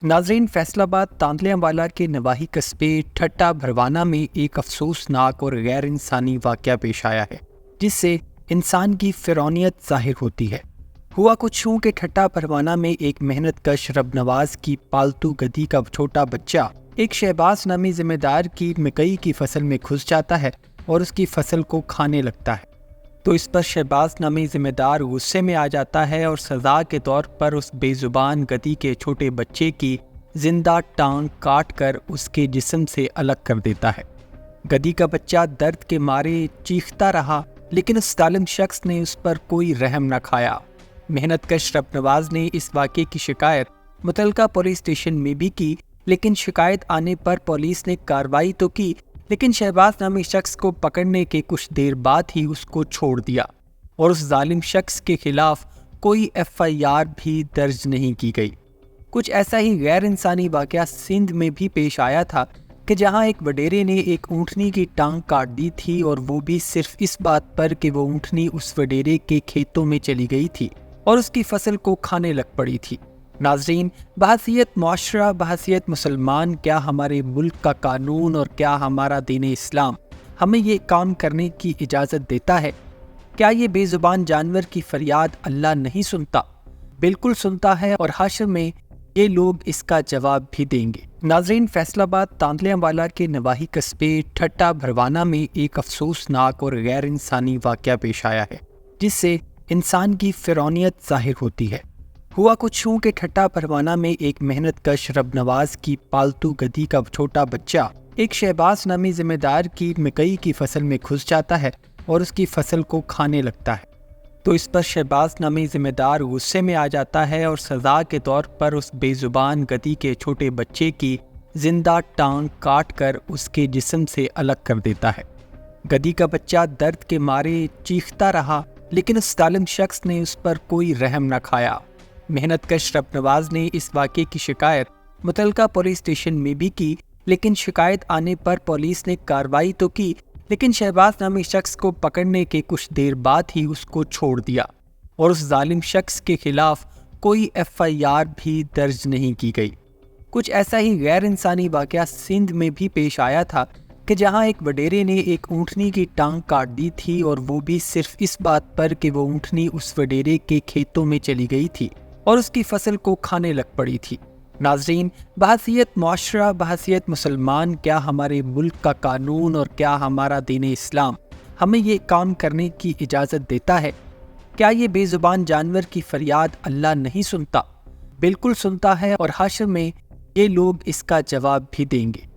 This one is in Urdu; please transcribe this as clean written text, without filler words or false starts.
ناظرین، فیصل آباد تاندلیاں والا کے نواحی قصبے ٹھٹا بھروانا میں ایک افسوسناک اور غیر انسانی واقعہ پیش آیا ہے جس سے انسان کی فرعونیت ظاہر ہوتی ہے۔ ہوا کچھ یوں کہ ٹھٹا بھروانا میں ایک محنت کش رب نواز کی پالتو گدھی کا چھوٹا بچہ ایک شہباز نامی ذمہ دار کی مکئی کی فصل میں گھس جاتا ہے اور اس کی فصل کو کھانے لگتا ہے۔ تو اس پر شہباز نامی ذمہ دار غصے میں آ جاتا ہے اور سزا کے طور پر اس بے زبان گدھی کے چھوٹے بچے کی زندہ ٹانگ کاٹ کر اس کے جسم سے الگ کر دیتا ہے۔ گدھی کا بچہ درد کے مارے چیختا رہا، لیکن اس ظالم شخص نے اس پر کوئی رحم نہ کھایا۔ محنت کش رب نواز نے اس واقعے کی شکایت متعلقہ پولیس اسٹیشن میں بھی کی، لیکن شکایت آنے پر پولیس نے کارروائی تو کی، لیکن شہباز نامی شخص کو پکڑنے کے کچھ دیر بعد ہی اس کو چھوڑ دیا اور اس ظالم شخص کے خلاف کوئی FIR بھی درج نہیں کی گئی۔ کچھ ایسا ہی غیر انسانی واقعہ سندھ میں بھی پیش آیا تھا کہ جہاں ایک وڈیرے نے ایک اونٹنی کی ٹانگ کاٹ دی تھی، اور وہ بھی صرف اس بات پر کہ وہ اونٹنی اس وڈیرے کے کھیتوں میں چلی گئی تھی اور اس کی فصل کو کھانے لگ پڑی تھی۔ ناظرین، بحیثیت معاشرہ، بحیثیت مسلمان، کیا ہمارے ملک کا قانون اور کیا ہمارا دین اسلام ہمیں یہ کام کرنے کی اجازت دیتا ہے؟ کیا یہ بے زبان جانور کی فریاد اللہ نہیں سنتا؟ بالکل سنتا ہے، اور حشر میں یہ لوگ اس کا جواب بھی دیں گے۔ ناظرین، فیصل آباد تاندلیاں والا کے نواحی قصبے ٹھٹا بھروانا میں ایک افسوسناک اور غیر انسانی واقعہ پیش آیا ہے جس سے انسان کی فرعونیت ظاہر ہوتی ہے۔ ہوا کچھ یوں کہ ٹھٹا بھروانا میں ایک محنت کش رب نواز کی پالتو گدھی کا چھوٹا بچہ ایک شہباز نامی ذمہ دار کی مکئی کی فصل میں گھس جاتا ہے اور اس کی فصل کو کھانے لگتا ہے۔ تو اس پر شہباز نامی ذمہ دار غصے میں آ جاتا ہے اور سزا کے طور پر اس بے زبان گدھی کے چھوٹے بچے کی زندہ ٹانگ کاٹ کر اس کے جسم سے الگ کر دیتا ہے۔ گدھی کا بچہ درد کے مارے چیختا رہا، لیکن اس ظالم شخص نے اس پر کوئی رحم نہ کھایا۔ محنت کش رب نواز نے اس واقعے کی شکایت متعلقہ پولیس اسٹیشن میں بھی کی، لیکن شکایت آنے پر پولیس نے کارروائی تو کی، لیکن شہباز نامی شخص کو پکڑنے کے کچھ دیر بعد ہی اس کو چھوڑ دیا اور اس ظالم شخص کے خلاف کوئی FIR بھی درج نہیں کی گئی۔ کچھ ایسا ہی غیر انسانی واقعہ سندھ میں بھی پیش آیا تھا کہ جہاں ایک وڈیرے نے ایک اونٹنی کی ٹانگ کاٹ دی تھی، اور وہ بھی صرف اس بات پر کہ وہ اونٹنی اس وڈیرے کے کھیتوں میں چلی گئی تھی اور اس کی فصل کو کھانے لگ پڑی تھی۔ ناظرین، بحیثیت معاشرہ، بحیثیت مسلمان، کیا ہمارے ملک کا قانون اور کیا ہمارا دین اسلام ہمیں یہ کام کرنے کی اجازت دیتا ہے؟ کیا یہ بے زبان جانور کی فریاد اللہ نہیں سنتا؟ بالکل سنتا ہے، اور حشر میں یہ لوگ اس کا جواب بھی دیں گے۔